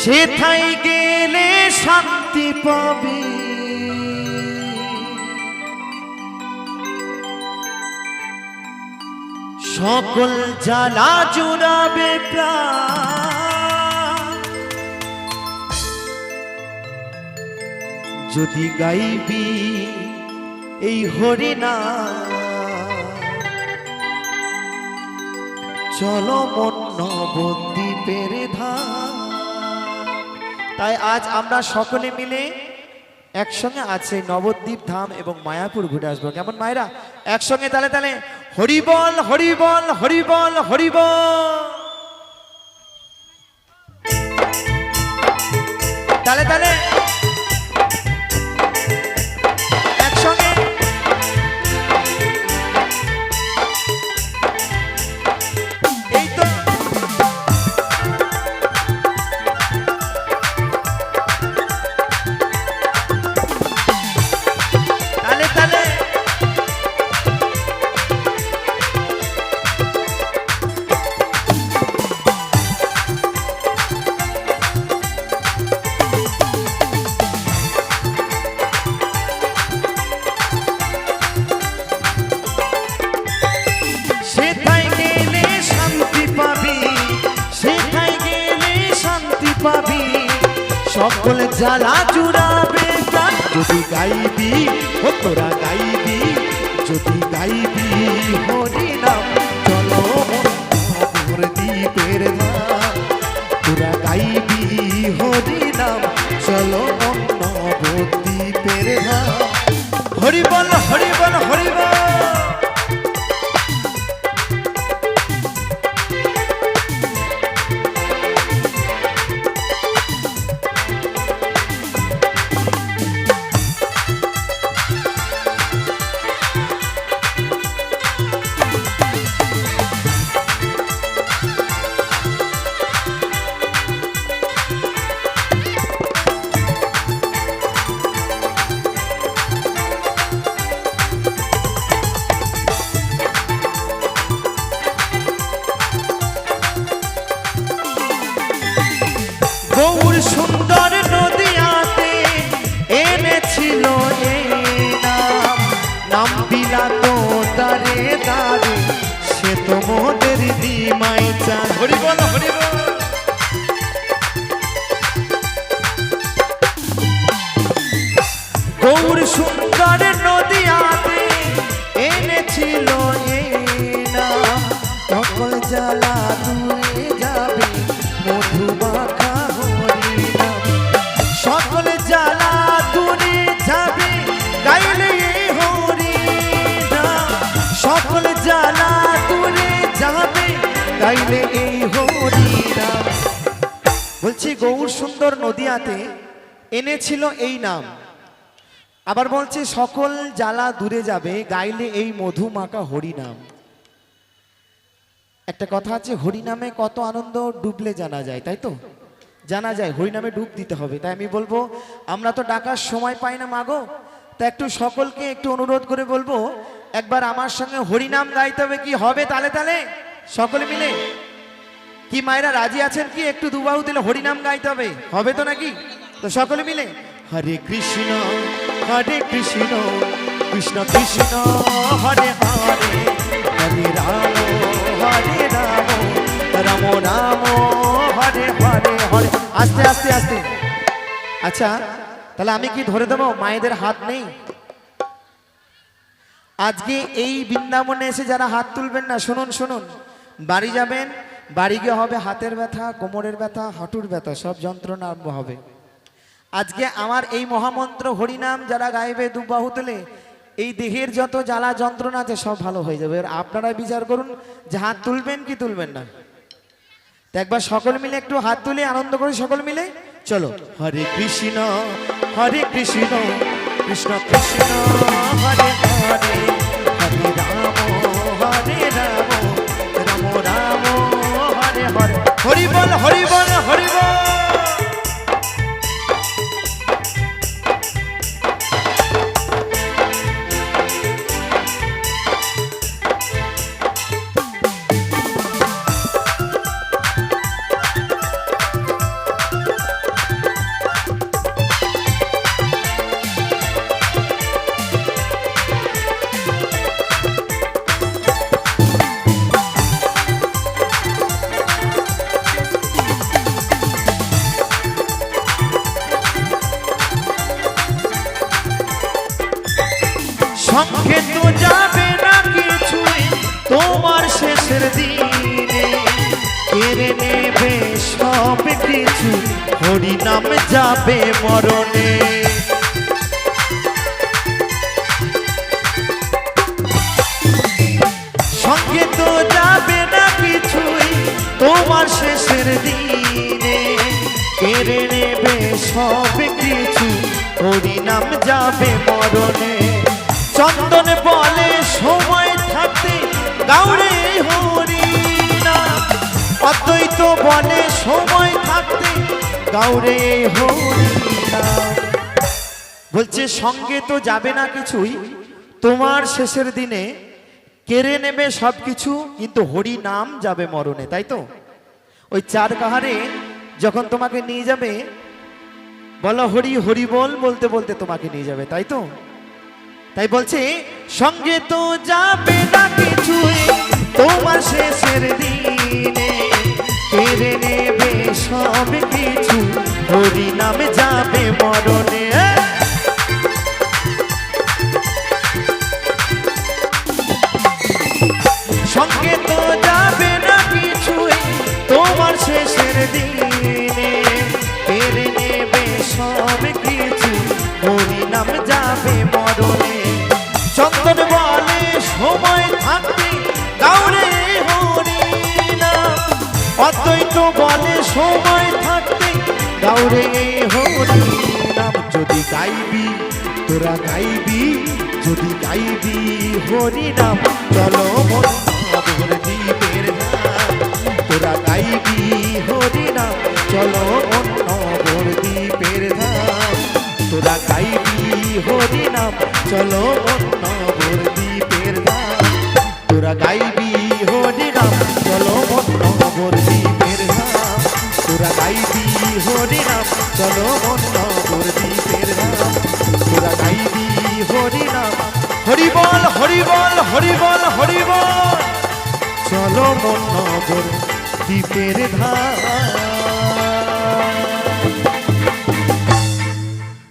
সেথায় গেলে শান্তি পাবি, সকল জ্বালা জুড়াবে প্রাণ। যদি গাইবি এই হরিনাম, চলো মন নবদ্বীপের ধাম। তাই আজ আমরা সকলে মিলে একসঙ্গে আছে নবদ্বীপ ধাম এবং মায়াপুর ঘুরে আসবো। কেমন মায়েরা? একসঙ্গে তালে তালে হরিবল হরিবল হরিবল হরিবল, তালে তালে একসঙ্গে। এই তো তালে তালে সেথায় গেলে শান্তি পাবি, সেথায় গেলে শান্তি পাবি, সকল জ্বালা জুড়াবে প্রাণ। যদি গাইবি ও তোরা গাইবি, যদি গাইবি হরিনাম, চলো নবদ্বীপের ধাম। তোরা গাইবি হরিনাম, চলো নবদ্বীপের ধাম। হরিবল হরিবল হরিবল। গৌর সুন্দর নদিয়াতে এনেছিল এই নাম, নাম বিলাত তারে তারে, সে তো মোদের দিমাই চান। হরিবল হরিবল। গৌর সুন্দর নদিয়াতে এনেছিল এই নাম, সকল জ্বালা দূরে যাবে মধু মাখা হরিনাম। সকল জ্বালা দূরে যাবে গাইলে এই হরিনাম, সকল জ্বালা দূরে যাবে গাইলে এই হরিনাম। বলছি গৌর সুন্দর নদিয়াতে এনেছিল এই নাম, আবার বলছে সকল জ্বালা দূরে যাবে গাইলে এই মধু মাখা হরিনাম। একটা কথা আছে, হরিনামে কত আনন্দ ডুবলে জানা যায়, তাই তো? জানা যায় হরিনামে ডুব দিতে হবে। তাই আমি বলবো, আমরা তো ডাকার সময় পাই না মাগো, তা একটু সকলকে একটু অনুরোধ করে বলবো, একবার আমার সঙ্গে হরিনাম গাইতে হবে। কি হবে? তালে তালে সকলে মিলে। কি মায়েরা রাজি আছেন কি? একটু দুবাহু দিলে হরিনাম গাইতে হবে, হবে তো নাকি? তো সকলে মিলে হরে কৃষ্ণ কৃষ্ণ কৃষ্ণ হরে হরে, হরে রাম হরে রাম, রাম রাম হরে হরে হরে। আস্তে আস্তে আস্তে। আচ্ছা তাহলে আমি কি ধরে দেবো? মায়েদের হাত নেই আজকে এই বৃন্দাবনে এসে যারা হাত তুলবেন না, শুনুন শুনুন, বাড়ি যাবেন, বাড়ি গিয়ে হবে হাতের ব্যথা, কোমরের ব্যথা, হাঁটুর ব্যথা, সব যন্ত্রণা আরম্ভ হবে। আজকে আমার এই মহামন্ত্র হরিনাম যারা গাইবে দুবাহু তুলে, এই দেহের যত জ্বালা যন্ত্রণা আছে সব ভালো হয়ে যাবে। আপনারা বিচার করুন যে হাত তুলবেন কি তুলবেন না। তো একবার সকল মিলে একটু হাত তুলে আনন্দ করি সকল মিলে। চলো হরে কৃষ্ণ কৃষ্ণ কৃষ্ণ হরে হরে, হরে রাম রাম রাম হরে হরে। হরিবল হরিবল হরিবল। শেষের দিনে কেড়ে নেবে সব কিছু, হরি নাম যাবে মরণে। সঙ্গে তো যাবে না কিছুই তোমার শেষের দিনে, কেড়ে নেবে সব কিছু, হরি নাম যাবে মরণে। চন্দন বলে সময় থাকতে গাউরে হরি নাম, অদ্বৈত বলে সময় থাকতে গাউরে হরি নাম। বলছে সঙ্গে তো যাবে না কিছুই তোমার শেষের দিনে, কেড়ে নেবে সব কিছু, কিন্তু হরি নাম যাবে মরণে, তাই তো? ওই চার কাহারে যখন তোমাকে নিয়ে যাবে, বলো হরি হরি বল বলতে বলতে তোমাকে নিয়ে যাবে, তাই তো? তাই বলছে সঙ্গে তো যাবে না কিছুই তোমার শেষের দিনে, কেড়ে নেবে সব কিছু, হরি নাম যাবে মরণে। সঙ্গে তো যাবে না কিছুই তোমার শেষের দিনে, কেড়ে নেবে সব কিছু, হরি নাম যাবে মরণে। চন্দন বলে সময় থাকতে গাউরে হরি নাম, অদ্বৈত বলে সময় থাকতে গাউরে হরি নাম। যদি গাইবি তোরা গাইবি, যদি গাইবি হরি নাম, চলো মন নগর দ্বীপের ধাম। তোরা গাইবি হরি নাম, চলো মন নগর দ্বীপের ধাম। তোরা গাইবি হরি নাম, চলো মন নগর দ্বীপের ধাম। তোরা গাইবি হরি নাম, চলো মন নগর দ্বীপের ধাম। তোরা গাইবি হরি নাম, চলো মন নগর দ্বীপের ধাম। তোরা গাইবি হরি নাম, হরি বল হরি বল হরি বল হরি বল, চলো মন নগর দ্বীপের ধাম।